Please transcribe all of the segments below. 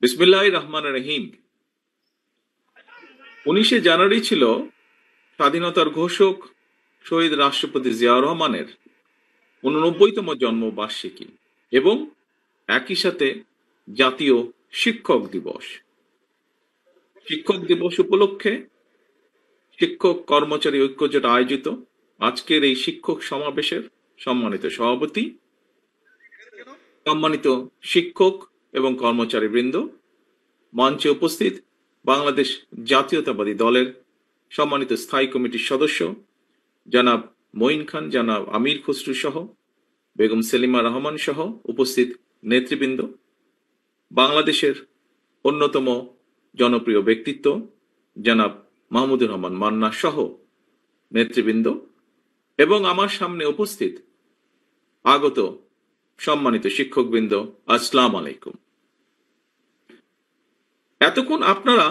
বিসমিল্লাহির রহমানির রহিম। 19শে জানুয়ারি ছিল স্বাধীনতার ঘোষক শহীদ রাষ্ট্রপতি জিয়াউর রহমানের 89তম জন্মবার্ষিকী এবং একই সাথে জাতীয় শিক্ষক দিবস। শিক্ষক দিবস উপলক্ষে শিক্ষক কর্মচারী ঐক্যজোট আয়োজিত আজকের এই শিক্ষক সমাবেশের সম্মানিত সভাপতি, সম্মানিত শিক্ষক এবং কর্মচারীবৃন্দ, মঞ্চে উপস্থিত বাংলাদেশ জাতীয়তাবাদী দলের সম্মানিত স্থায়ী কমিটির সদস্য জনাব মঈন খান, জনাব আমির খসরু সহ বেগম সেলিমা রহমান সহ উপস্থিত নেতৃবৃন্দ, বাংলাদেশের অন্যতম জনপ্রিয় ব্যক্তিত্ব জনাব মাহমুদুর রহমান মান্না সহ নেতৃবৃন্দ এবং আমার সামনে উপস্থিত আগত সম্মানিত শিক্ষকবৃন্দ, আসসালামু আলাইকুম। এতক্ষণ আপনারা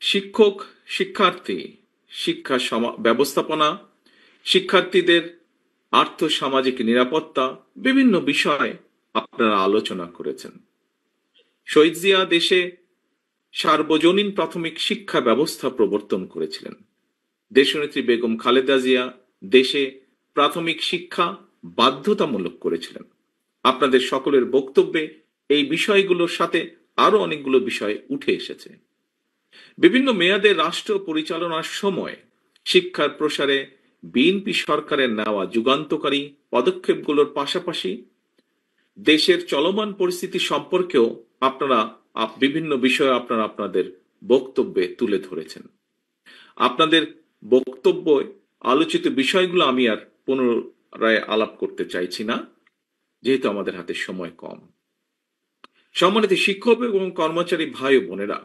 শিক্ষক, শিক্ষার্থী, শিক্ষা ব্যবস্থাপনা, শিক্ষার্থীদের আর্থ সামাজিক নিরাপত্তা, বিভিন্ন বিষয়ে আপনারা আলোচনা করেছেন। শহীদ জিয়া দেশে সার্বজনীন প্রাথমিক শিক্ষা ব্যবস্থা প্রবর্তন করেছিলেন। দেশনেত্রী বেগম খালেদা জিয়া দেশে প্রাথমিক শিক্ষা বাধ্যতামূলক করেছিলেন। আপনাদের সকলের বক্তব্যে এই বিষয়গুলোর সাথে আরো অনেকগুলো বিষয় উঠে এসেছে। বিভিন্ন মেয়াদে রাষ্ট্র পরিচালনার সময় শিক্ষার প্রসারে বিএনপি সরকারের নেওয়া যুগান্তকারী পদক্ষেপগুলোর পাশাপাশি দেশের চলমান পরিস্থিতি সম্পর্কেও আপনারা বিভিন্ন বিষয়ে আপনাদের বক্তব্যে তুলে ধরেছেন। আপনাদের বক্তব্যে আলোচিত বিষয়গুলো আমি আর পুনরায় আলাপ করতে চাইছি না, যেহেতু আমাদের হাতে সময় কম। সম্মানিত শিক্ষক এবং কর্মচারী ভাই ও বোনেরা,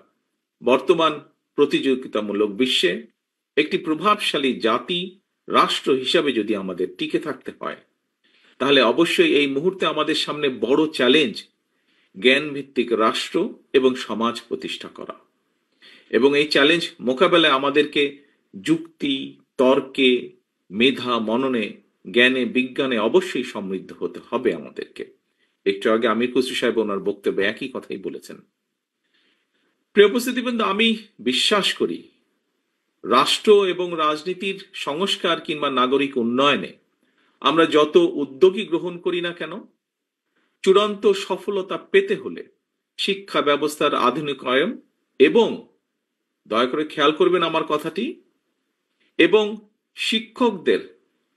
বর্তমান প্রতিযোগিতামূলক বিশ্বে একটি প্রভাবশালী জাতি রাষ্ট্র হিসাবে যদি আমাদের টিকে থাকতে হয়, তাহলে অবশ্যই এই মুহূর্তে আমাদের সামনে বড় চ্যালেঞ্জ জ্ঞান ভিত্তিক রাষ্ট্র এবং সমাজ প্রতিষ্ঠা করা। এবং এই চ্যালেঞ্জ মোকাবেলায় আমাদেরকে যুক্তি, তর্কে, মেধা, মননে, জ্ঞানে, বিজ্ঞানে অবশ্যই সমৃদ্ধ হতে হবে আমাদেরকে। একটু আগে আমির খসরু সাহেব ওনার বক্তব্যে একই কথাই বলেছেন। প্রিয় উপস্থিতিবৃন্দ, আমি বিশ্বাস করি রাষ্ট্র এবং রাজনীতির সংস্কার কিংবা নাগরিক উন্নয়নে আমরা যত উদ্যোগই গ্রহণ করি না কেন, চূড়ান্ত সফলতা পেতে হলে শিক্ষা ব্যবস্থার আধুনিকায়ন এবং, দয়া করে খেয়াল করবেন আমার কথাটি, এবং শিক্ষকদের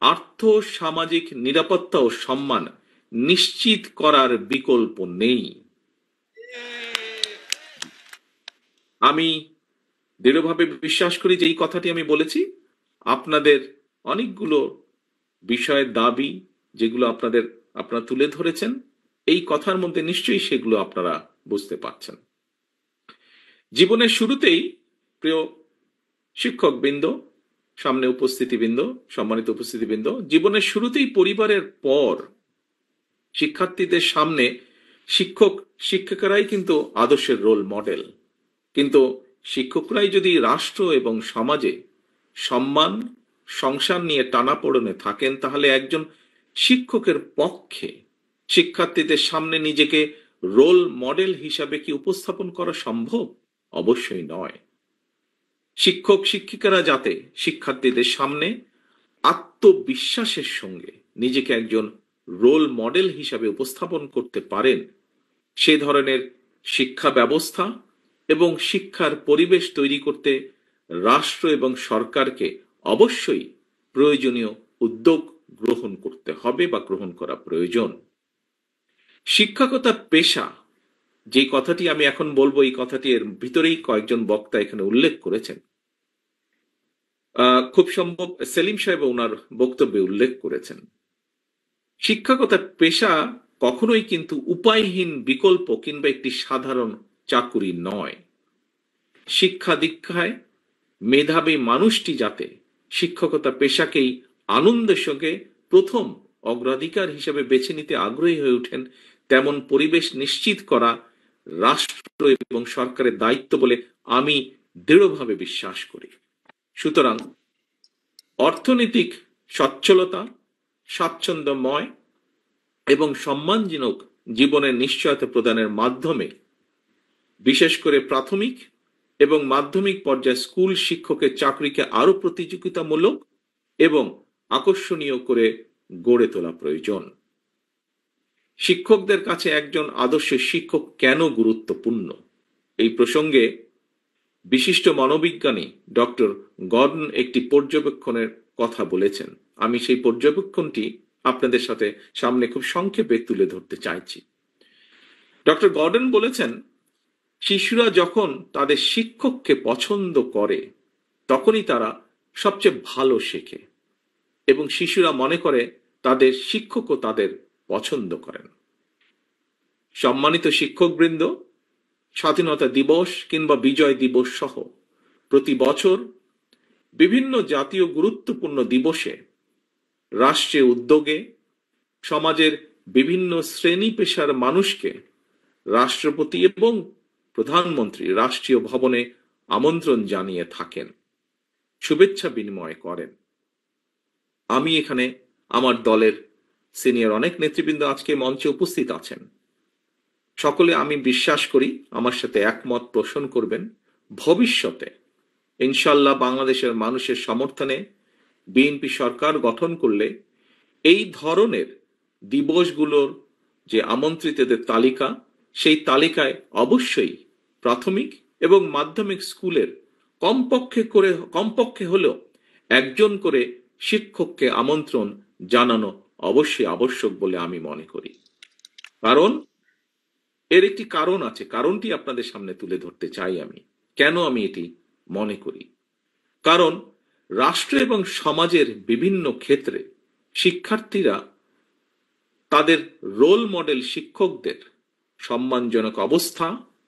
আর্থ সামাজিক নিরাপত্তা ও সম্মান নিশ্চিত করার বিকল্প নেই। আমি দৃঢ়ভাবে বিশ্বাস করি যে এই কথাটি আমি বলেছি আপনাদের অনেকগুলো বিষয়ের দাবি যেগুলো আপনারা তুলে ধরেছেন, এই কথার মধ্যে নিশ্চয়ই সেগুলো আপনারা বুঝতে পারছেন। জীবনের শুরুতেই প্রিয় শিক্ষকবৃন্দ, সামনে উপস্থিতিবৃন্দ, সম্মানিত উপস্থিতিবৃন্দ, জীবনের শুরুতেই পরিবারের পর শিক্ষার্থীদের সামনে শিক্ষক শিক্ষিকারাই কিন্তু আদর্শের রোল মডেল। কিন্তু শিক্ষকরাই যদি রাষ্ট্র এবং সমাজে সম্মান, সংসার নিয়ে টানাপোড়েনে থাকেন, তাহলে একজন শিক্ষকের পক্ষে শিক্ষার্থীদের সামনে নিজেকে রোল মডেল হিসাবে কি উপস্থাপন করা সম্ভব? অবশ্যই নয়। শিক্ষক শিক্ষিকারা যাতে শিক্ষার্থীদের সামনে আত্মবিশ্বাসের সঙ্গে নিজেকে একজন রোল মডেল হিসাবে উপস্থাপন করতে পারেন, সে ধরনের শিক্ষা ব্যবস্থা এবং শিক্ষার পরিবেশ তৈরি করতে রাষ্ট্র এবং সরকারকে অবশ্যই প্রয়োজনীয় উদ্যোগ গ্রহণ করতে হবে বা গ্রহণ করা প্রয়োজন। শিক্ষকতা পেশা, যে কথাটি আমি এখন বলবো, এই কথাটি এর ভিতরেই কয়েকজন বক্তা এখানে উল্লেখ করেছেন। খুব সম্ভব সেলিম সাহেব ওনার বক্তব্যে উল্লেখ করেছেন। শিক্ষকতা পেশা কখনোই কিন্তু উপায়হীন বিকল্প কিংবা একটি সাধারণ চাকুরি নয়। শিক্ষা দীক্ষায় মেধাবী মানুষটি যাতে শিক্ষকতা পেশাকেই আনন্দের সঙ্গে প্রথম অগ্রাধিকার হিসেবে বেছে নিতে আগ্রহী হয়ে ওঠেন, তেমন পরিবেশ নিশ্চিত করা রাষ্ট্র এবং সরকারের দায়িত্ব বলে আমি দৃঢ়ভাবে বিশ্বাস করি। সুতরাং অর্থনৈতিক সচ্ছলতা, স্বাচ্ছন্দ্যময় এবং সম্মানজনক জীবনের নিশ্চয়তা প্রদানের মাধ্যমে বিশেষ করে প্রাথমিক এবং মাধ্যমিক পর্যায়ে স্কুল শিক্ষকের চাকরিকে আরো প্রতিযোগিতামূলক এবং আকর্ষণীয় করে গড়ে তোলা প্রয়োজন। শিক্ষকদের কাছে একজন আদর্শ শিক্ষক কেন গুরুত্বপূর্ণ? এই প্রসঙ্গে বিশিষ্ট মনোবিজ্ঞানী ডক্টর গর্ডন একটি পর্যবেক্ষণের কথা বলেছেন। আমি সেই পর্যবেক্ষণটি আপনাদের সাথে সামনে খুব সংক্ষেপে তুলে ধরতে চাইছি। ডক্টর গর্ডন বলেছেন, শিশুরা যখন তাদের শিক্ষককে পছন্দ করে তখনই তারা সবচেয়ে ভালো শেখে এবং শিশুরা মনে করে তাদের শিক্ষকও তাদের পছন্দ করেন। সম্মানিত শিক্ষকবৃন্দ, স্বাধীনতা দিবস কিংবা বিজয় দিবস সহ প্রতি বছর বিভিন্ন জাতীয় গুরুত্বপূর্ণ দিবসে রাষ্ট্রীয় উদ্যোগে সমাজের বিভিন্ন শ্রেণী পেশার মানুষকে রাষ্ট্রপতি এবং প্রধানমন্ত্রী রাষ্ট্রীয় ভবনে আমন্ত্রণ জানিয়ে থাকেন, শুভেচ্ছা বিনিময় করেন। আমি এখানে আমার দলের সিনিয়র অনেক নেতৃবৃন্দ আজকে মঞ্চে উপস্থিত আছেন। সকলে আমি বিশ্বাস করি আমার সাথে একমত পোষণ করবেন, ভবিষ্যতে ইনশাল্লাহ বাংলাদেশের মানুষের সমর্থনে বিএনপি সরকার গঠন করলে এই ধরনের দিবসগুলোর যে আমন্ত্রিতদের তালিকা, সেই তালিকায় অবশ্যই প্রাথমিক এবং মাধ্যমিক স্কুলের কমপক্ষে হলেও একজন করে শিক্ষককে আমন্ত্রণ জানানো অবশ্যই আবশ্যক বলে আমি মনে করি। কারণ এর একটি কারণ আছে, কারণটি আপনাদের সামনে তুলে ধরতে চাই আমি। কেন আমি এটি মনে করি? কারণ রাষ্ট্র এবং সমাজের বিভিন্ন ক্ষেত্রে শিক্ষার্থীরা তাদের রোল মডেল শিক্ষকদের সম্মানজনক অবস্থা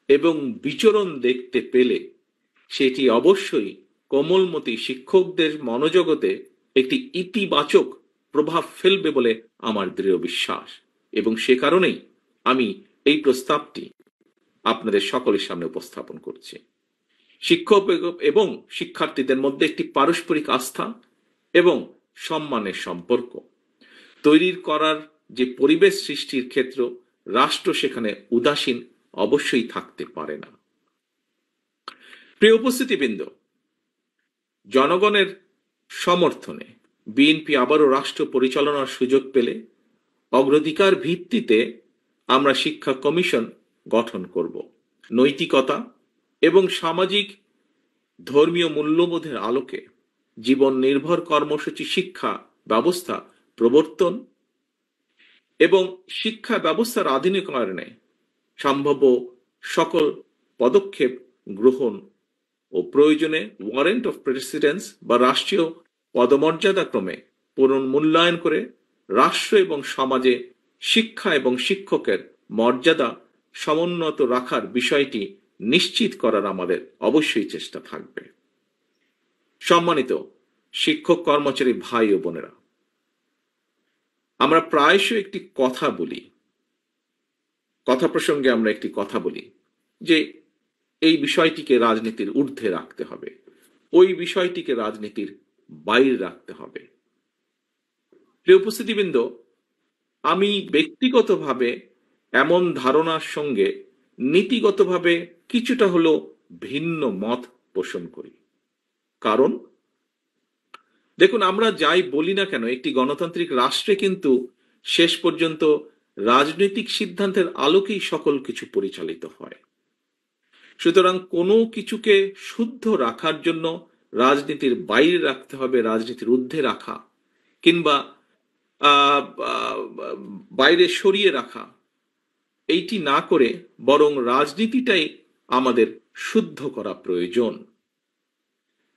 এবং বিচরণ দেখতে পেলে সেটি অবশ্যই কোমলমতি শিক্ষকদের মনোজগতে একটি ইতিবাচক প্রভাব ফেলবে বলে আমার দৃঢ় বিশ্বাস, এবং সে কারণেই আমি এই প্রস্তাবটি আপনাদের সকলের সামনে উপস্থাপন করছি। শিক্ষক এবং শিক্ষার্থীদের মধ্যে একটি পারস্পরিক আস্থা এবং সম্মানের সম্পর্ক তৈরি করার যে পরিবেশ সৃষ্টির ক্ষেত্র, রাষ্ট্র সেখানে উদাসীন অবশ্যই থাকতে পারে না। প্রিয় উপস্থিতিবৃন্দ, জনগণের সমর্থনে বিএনপি আবারও রাষ্ট্র পরিচালনার সুযোগ পেলে অগ্রাধিকার ভিত্তিতে আমরা শিক্ষা কমিশন গঠন করব। নৈতিকতা এবং সামাজিক ধর্মীয় মূল্যবোধের আলোকে জীবন নির্ভর কর্মসূচি শিক্ষা ব্যবস্থা প্রবর্তন এবং শিক্ষা ব্যবস্থার আধুনিকায়নে সম্ভাব্য সকল পদক্ষেপ গ্রহণ ও প্রয়োজনে ওয়ারেন্ট অফ প্রেসিডেন্স বা রাষ্ট্রীয় পদমর্যাদাক্রমে পুনর্মূল্যায়ন করে রাষ্ট্র এবং সমাজে শিক্ষা এবং শিক্ষকের মর্যাদা সমুন্নত রাখার বিষয়টি নিশ্চিত করার আমাদের অবশ্যই চেষ্টা থাকবে। সম্মানিত শিক্ষক কর্মচারী ভাই ও বোনেরা, আমরা প্রায়শই একটি কথা বলি, কথা প্রসঙ্গে আমরা একটি কথা বলি যে এই বিষয়টিকে রাজনীতির ঊর্ধ্বে রাখতে হবে, ওই বিষয়টিকে রাজনীতির বাইরে রাখতে হবে। প্রিয় উপস্থিতিবৃন্দ, আমি ব্যক্তিগতভাবে এমন ধারণার সঙ্গে নীতিগতভাবে কিছুটা হলো ভিন্ন মত পোষণ করি। কারণ দেখুন, আমরা যাই বলি না কেন, একটি গণতান্ত্রিক রাষ্ট্রে কিন্তু শেষ পর্যন্ত রাজনৈতিক সিদ্ধান্তের আলোকেই সকল কিছু পরিচালিত হয়। সুতরাং কোনো কিছুকে শুদ্ধ রাখার জন্য রাজনীতির বাইরে রাখতে হবে, রাজনীতির ঊর্ধ্বে রাখা কিংবা বাইরে সরিয়ে রাখা, এইটি না করে বরং রাজনীতিটাই আমাদের শুদ্ধ করা প্রয়োজন।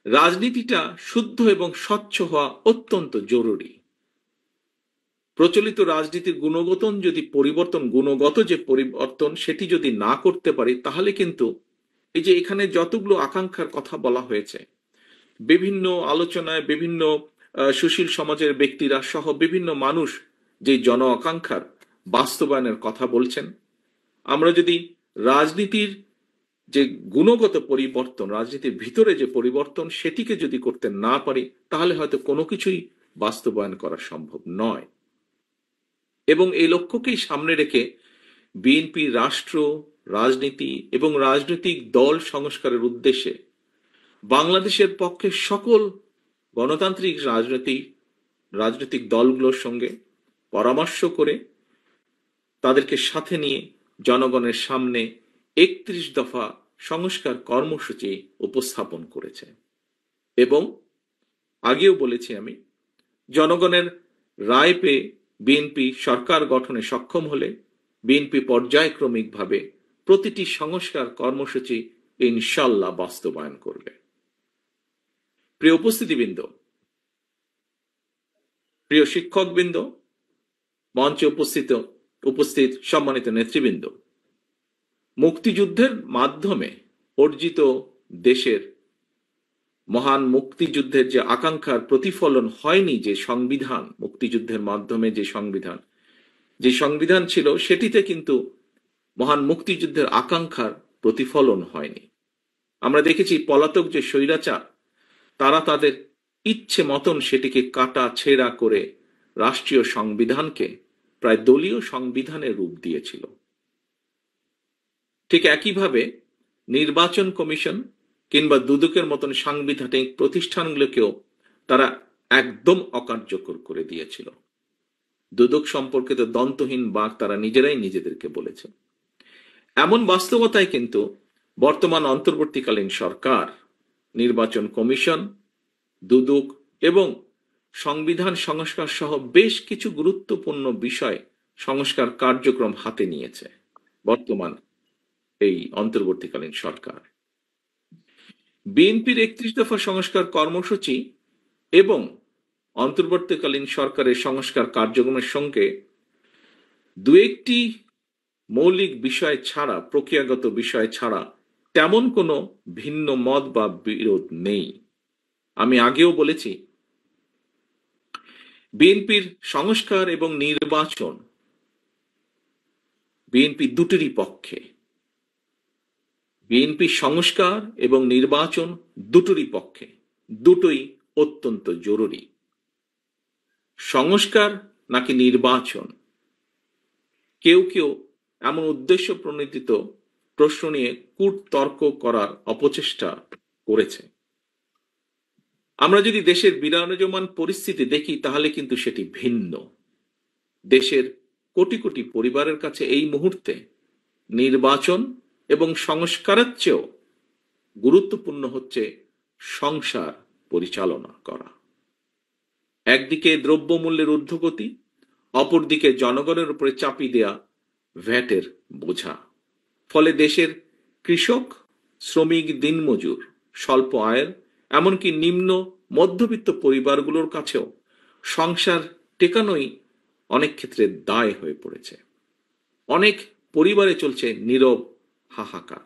রাজনীতিটা শুদ্ধ এবং স্বচ্ছ হওয়া অত্যন্ত জরুরি। প্রচলিত রাজনীতির গুণগত যে পরিবর্তন সেটি যদি না করতে পারি, তাহলে কিন্তু এই যে এখানে যতগুলো আকাঙ্ক্ষার কথা বলা হয়েছে, বিভিন্ন আলোচনায় বিভিন্ন সুশীল সমাজের ব্যক্তিরা সহ বিভিন্ন মানুষ যে জন আকাঙ্ক্ষার বাস্তবায়নের কথা বলছেন, আমরা যদি রাজনীতির যে গুণগত পরিবর্তন, রাজনীতির ভিতরে যে পরিবর্তন, সেটিকে যদি করতে না পারি, তাহলে হয়তো কোনো কিছুই বাস্তবায়ন করা সম্ভব নয়। এবং এই লক্ষ্যকেই সামনে রেখে বিএনপি রাষ্ট্র, রাজনীতি এবং রাজনৈতিক দল সংস্কারের উদ্দেশ্যে বাংলাদেশের পক্ষে সকল গণতান্ত্রিক রাজনৈতিক দলগুলোর সঙ্গে পরামর্শ করে তাদেরকে সাথে নিয়ে জনগণের সামনে ৩১ দফা সংস্কার কর্মসূচি উপস্থাপন করেছে। এবং আগেও বলেছি আমি, জনগণের রায় পেয়ে বিএনপি সরকার গঠনে সক্ষম হলে বিএনপি পর্যায়ক্রমিকভাবে প্রতিটি সংস্কার কর্মসূচি ইনশাল্লাহ বাস্তবায়ন করবে। প্রিয় উপস্থিতিবৃন্দ, প্রিয় শিক্ষকবৃন্দ, মঞ্চে উপস্থিত সম্মানিত নেতৃবৃন্দ, মুক্তিযুদ্ধের মাধ্যমে অর্জিত দেশের মহান মুক্তিযুদ্ধের যে আকাঙ্ক্ষার প্রতিফলন হয়নি, যে সংবিধান, মুক্তিযুদ্ধের মাধ্যমে যে সংবিধান ছিল, সেটিতে কিন্তু মহান মুক্তিযুদ্ধের আকাঙ্ক্ষার প্রতিফলন হয়নি। আমরা দেখেছি পলাতক যে স্বৈরাচার, তারা তাদের ইচ্ছে মতন সেটিকে কাটা ছেঁড়া করে রাষ্ট্রীয় সংবিধানকে প্রায় দলীয় সংবিধানের রূপ দিয়েছিল। ঠিক একইভাবে নির্বাচন কমিশন কিংবা দুদকের মতন সাংবিধানিক প্রতিষ্ঠানগুলোকেও তারা একদম অকার্যকর করে দিয়েছিল। দুদক সম্পর্কিত দন্তহীন বাক তারা নিজেরাই নিজেদেরকে বলেছে। এমন বাস্তবতায় কিন্তু বর্তমান অন্তর্বর্তীকালীন সরকার নির্বাচন কমিশন, দুদক এবং সংবিধান সংস্কার সহ বেশ কিছু গুরুত্বপূর্ণ বিষয় সংস্কার কার্যক্রম হাতে নিয়েছে বর্তমান এই অন্তর্বর্তীকালীন সরকার। বিএনপির ৩১ দফা সংস্কার কর্মসূচি এবং অন্তর্বর্তীকালীন সরকারের সংস্কার কার্যক্রমের সঙ্গে দু একটি মৌলিক বিষয় ছাড়া, প্রক্রিয়াগত বিষয় ছাড়া তেমন কোনো ভিন্ন মত বা বিরোধ নেই। আমি আগেও বলেছি, বিএনপির সংস্কার এবং নির্বাচন, বিএনপি দুটোরই পক্ষে। বিএনপি সংস্কার এবং নির্বাচন দুটোরই পক্ষে, দুটোই অত্যন্ত জরুরি। সংস্কার নাকি নির্বাচন, কেউ কেউ এমন উদ্দেশ্য প্রণোদিত প্রশ্ন নিয়ে কূটতর্ক করার অপচেষ্টা করেছে। আমরা যদি দেশের বিরাজমান পরিস্থিতি দেখি, তাহলে কিন্তু সেটি ভিন্ন। দেশের কোটি কোটি পরিবারের কাছে এই মুহূর্তে নির্বাচন এবং সংস্কারের চেয়েও গুরুত্বপূর্ণ হচ্ছে সংসার পরিচালনা করা। একদিকে দ্রব্যমূল্যের ঊর্ধ্বগতি, অপরদিকে জনগণের উপরে চাপিয়ে দেয়া ভ্যাটের বোঝা। ফলে দেশের কৃষক, শ্রমিক, দিনমজুর, স্বল্প আয়ের, এমনকি নিম্ন মধ্যবিত্ত পরিবারগুলোর কাছেও সংসার টেকানোই অনেক ক্ষেত্রে দায় হয়ে পড়েছে। অনেক পরিবারে চলছে নীরব হাহাকার।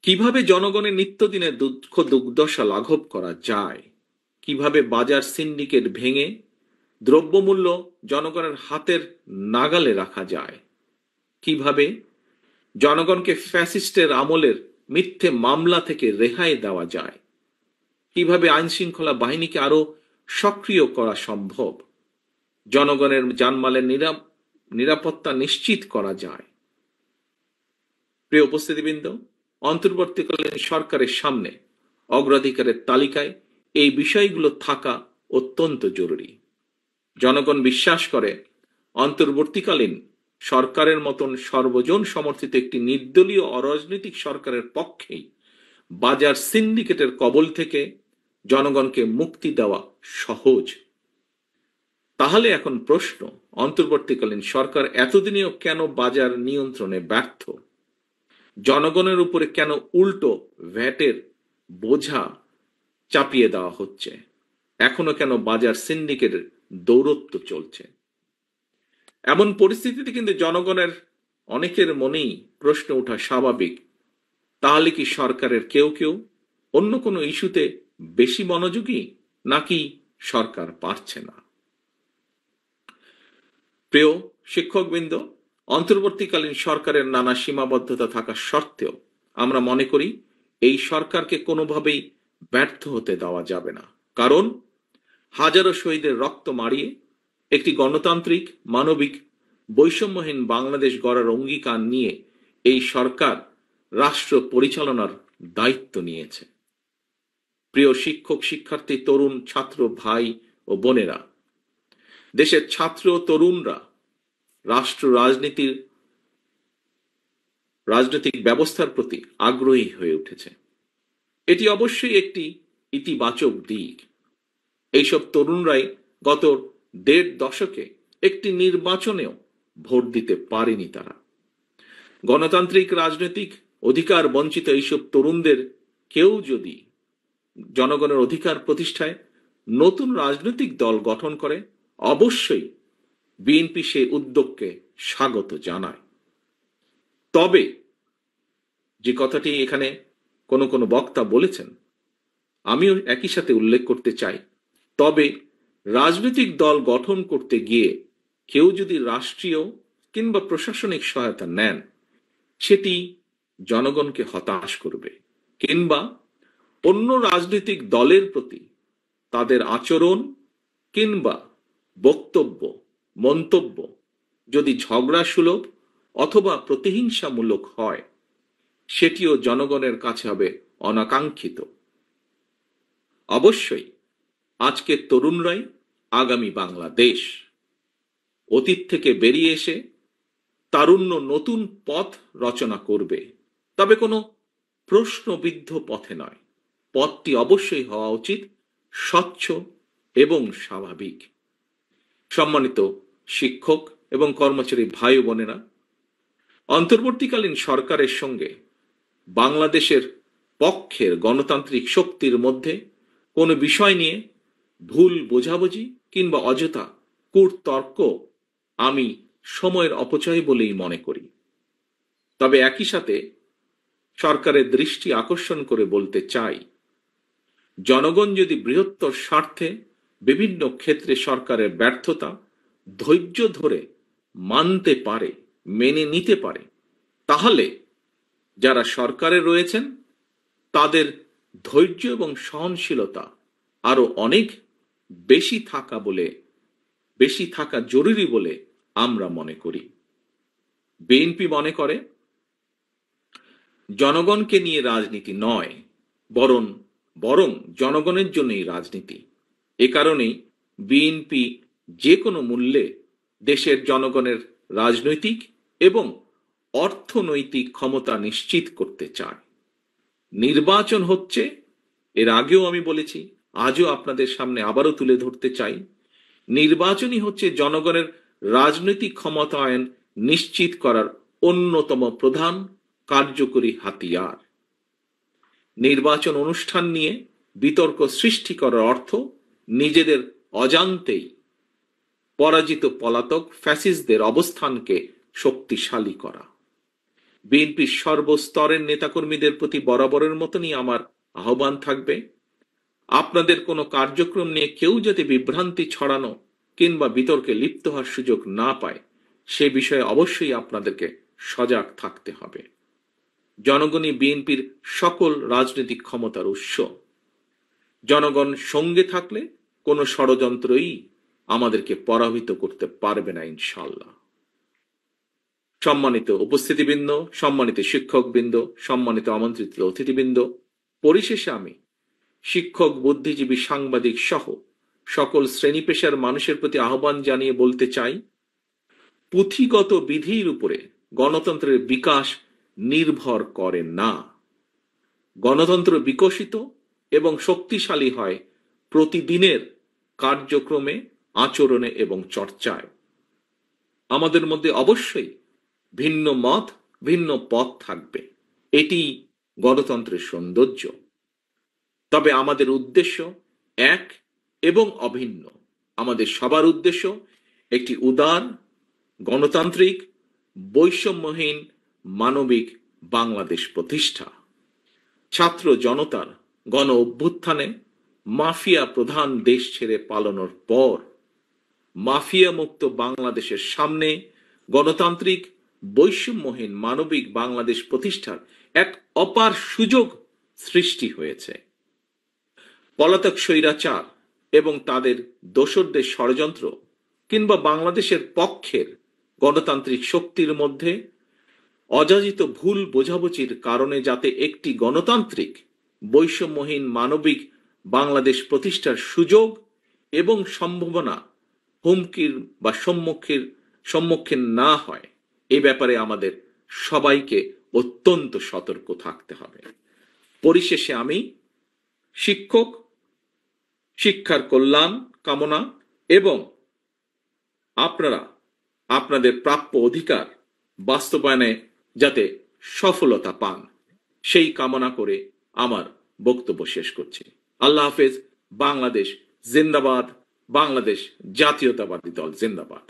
কিভাবে জনগণের নিত্যদিনের দুঃখ দুর্দশা লাঘব করা যায়, কিভাবে বাজার সিন্ডিকেট ভেঙে দ্রব্যমূল্য জনগণের হাতের নাগালে রাখা যায়, কিভাবে জনগণকে ফ্যাসিস্টের আমলের মিথ্যে মামলা থেকে রেহাই দেওয়া যায়, কিভাবে আইন শৃঙ্খলা বাহিনীকে আরো সক্রিয় করা সম্ভব, জনগণের জানমালের নিরাপত্তা নিশ্চিত করা যায়। প্রিয় উপস্থিতিবৃন্দ, অন্তর্বর্তীকালীন সরকারের সামনে অগ্রাধিকারের তালিকায় এই বিষয়গুলো থাকা অত্যন্ত জরুরি। জনগণ বিশ্বাস করে অন্তর্বর্তীকালীন সরকারের মতন সর্বজন সমর্থিত একটি নির্দলীয় অরাজনৈতিক সরকারের পক্ষেই বাজার সিন্ডিকেটের কবল থেকে জনগণকে মুক্তি দেওয়া সহজ। তাহলে এখন প্রশ্ন, অন্তর্বর্তীকালীন সরকার এতদিনেও কেন বাজার নিয়ন্ত্রণে ব্যর্থ? জনগণের উপরে কেন উল্টো ভ্যাটের বোঝা চাপিয়ে দেওয়া হচ্ছে? এখনো কেন বাজার সিন্ডিকেটের দৌরত্ব চলছে? এমন পরিস্থিতিতে কিন্তু জনগণের অনেকের মনেই প্রশ্ন ওঠা স্বাভাবিক, তাহলে কি সরকারের কেউ কেউ অন্য কোনো ইস্যুতে বেশি মনোযোগী, নাকি সরকার পারছে না? প্রিয় শিক্ষকবৃন্দ, অন্তর্বর্তীকালীন সরকারের নানা সীমাবদ্ধতা থাকা সত্ত্বেও আমরা মনে করি এই সরকারকে কোনোভাবেই ব্যর্থ হতে দেওয়া যাবে না। কারণ হাজারো শহীদের রক্ত মারিয়ে একটি গণতান্ত্রিক, মানবিক বৈষম্যহীন বাংলাদেশ গড়ার অঙ্গীকার নিয়ে এই সরকার রাষ্ট্র পরিচালনার দায়িত্ব নিয়েছে। প্রিয় শিক্ষক, শিক্ষার্থী, তরুণ, ছাত্র ভাই ও বোনেরা, দেশের ছাত্র ও তরুণরা রাষ্ট্র রাজনৈতিক ব্যবস্থার প্রতি আগ্রহী হয়ে উঠেছে। এটি অবশ্যই একটি ইতিবাচক দিক। এইসব তরুণরাই গত ১.৫ দশকে একটি নির্বাচনেও ভোট দিতে পারেনি। তারা গণতান্ত্রিক রাজনৈতিক অধিকার বঞ্চিত এইসব তরুণদের কেউ যদি জনগণের অধিকার প্রতিষ্ঠায় নতুন রাজনৈতিক দল গঠন করে, অবশ্যই বিএনপি সেই উদ্যোগকে স্বাগত জানায়। তবে যে কথাটি এখানে কোনো বক্তা বলেছেন, আমিও একই সাথে উল্লেখ করতে চাই, তবে রাজনৈতিক দল গঠন করতে গিয়ে কেউ যদি রাষ্ট্রীয় কিংবা প্রশাসনিক সহায়তা নেন, সেটি জনগণকে হতাশ করবে, কিংবা অন্য রাজনৈতিক দলের প্রতি তাদের আচরণ কিংবা বক্তব্য, মন্তব্য যদি ঝগড়া সুলভ অথবা প্রতিহিংসামূলক হয়, সেটিও জনগণের কাছে হবে অনাকাঙ্ক্ষিত। অবশ্যই আজকের তরুণরাই আগামী বাংলাদেশ। অতীত থেকে বেরিয়ে এসে তারুণ্য নতুন পথ রচনা করবে, তবে কোনো প্রশ্নবিদ্ধ পথে নয়। পথটি অবশ্যই হওয়া উচিত স্বচ্ছ এবং স্বাভাবিক। সম্মানিত শিক্ষক এবং কর্মচারী ভাই ও বোনেরা, অন্তর্বর্তীকালীন সরকারের সঙ্গে বাংলাদেশের পক্ষের গণতান্ত্রিক শক্তির মধ্যে কোনো বিষয় নিয়ে ভুল বোঝাবুঝি কিংবা অযথা কূটতর্ক আমি সময়ের অপচয় বলেই মনে করি। তবে একই সাথে সরকারের দৃষ্টি আকর্ষণ করে বলতে চাই, জনগণ যদি বৃহত্তর স্বার্থে বিভিন্ন ক্ষেত্রে সরকারের ব্যর্থতা ধৈর্য ধরে মানতে পারে, মেনে নিতে পারে, তাহলে যারা সরকারে রয়েছেন তাদের ধৈর্য এবং সহনশীলতা আরো অনেক বেশি থাকা জরুরি বলে আমরা মনে করি। বিএনপি মনে করে জনগণকে নিয়ে রাজনীতি নয়, বরং জনগণের জন্যই রাজনীতি। এ কারণেই বিএনপি যে কোনো মূল্যে দেশের জনগণের রাজনৈতিক এবং অর্থনৈতিক ক্ষমতা নিশ্চিত করতে চায়। নির্বাচন হচ্ছে, এর আগেও আমি বলেছি, আজও আপনাদের সামনে আবারও তুলে ধরতে চাই, নির্বাচনই হচ্ছে জনগণের রাজনৈতিক ক্ষমতায়ন নিশ্চিত করার অন্যতম প্রধান কার্যকরী হাতিয়ার। নির্বাচন অনুষ্ঠান নিয়ে বিতর্ক সৃষ্টি করার অর্থ নিজেদের অজান্তেই পরাজিত পলাতক ফ্যাসিস্টদের অবস্থানকে শক্তিশালী করা। বিএনপির সর্বস্তরের নেতাকর্মীদের প্রতি বরাবরের মতনই আমার আহ্বান থাকবে, আপনাদের কোনো কার্যক্রম নিয়ে কেউ যাতে বিভ্রান্তি ছড়ানো কিংবা বিতর্কে লিপ্ত হওয়ার সুযোগ না পায়, সে বিষয়ে অবশ্যই আপনাদেরকে সজাগ থাকতে হবে। জনগণই বিএনপির সকল রাজনৈতিক ক্ষমতার উৎস। জনগণ সঙ্গে থাকলে কোনো ষড়যন্ত্রই আমাদেরকে পরাভূত করতে পারবে না, ইনশাআল্লাহ। সম্মানিত উপস্থিতিবৃন্দ, সম্মানিত শিক্ষকবৃন্দ, সম্মানিত আমন্ত্রিত অতিথিবৃন্দ, পরিশেষে আমি শিক্ষক, বুদ্ধিজীবী, সাংবাদিক সহ সকল শ্রেণী পেশার মানুষের প্রতি আহ্বান জানিয়ে বলতে চাই, পুঁথিগত বিধির উপরে গণতন্ত্রের বিকাশ নির্ভর করে না। গণতন্ত্র বিকশিত এবং শক্তিশালী হয় প্রতিদিনের কার্যক্রমে, আচরণে এবং চর্চায়। আমাদের মধ্যে অবশ্যই ভিন্ন মত, ভিন্ন পথ থাকবে, এটি গণতন্ত্রের সৌন্দর্য। তবে আমাদের উদ্দেশ্য এক এবং অভিন্ন। আমাদের সবার উদ্দেশ্য একটি উদার, গণতান্ত্রিক, বৈষম্যহীন, মানবিক বাংলাদেশ প্রতিষ্ঠা। ছাত্র জনতার গণ অভ্যুত্থানে মাফিয়া প্রধান দেশ ছেড়ে পালানোর পর মাফিয়া মুক্ত বাংলাদেশের সামনে গণতান্ত্রিক, বৈষম্যহীন, মানবিক বাংলাদেশ প্রতিষ্ঠার এক অপার সুযোগ সৃষ্টি হয়েছে। পলাতক স্বৈরাচার এবং তাদের দোসরদের ষড়যন্ত্র কিংবা বাংলাদেশের পক্ষের গণতান্ত্রিক শক্তির মধ্যে অযাচিত ভুল বোঝাবুঝির কারণে যাতে একটি গণতান্ত্রিক বৈষম্যহীন মানবিক বাংলাদেশ প্রতিষ্ঠার সুযোগ এবং সম্ভাবনা হুমকির বা সম্মুখীন না হয়, এ ব্যাপারে আমাদের সবাইকে অত্যন্ত সতর্ক থাকতে হবে। পরিশেষে আমি শিক্ষক, শিক্ষার কল্যাণ কামনা এবং আপনারা আপনাদের প্রাপ্য অধিকার বাস্তবায়নে যাতে সফলতা পান, সেই কামনা করে আমার বক্তব্য শেষ করছি। আল্লাহ হাফেজ। বাংলাদেশ জিন্দাবাদ। বাংলাদেশ জাতীয়তাবাদী দল জিন্দাবাদ।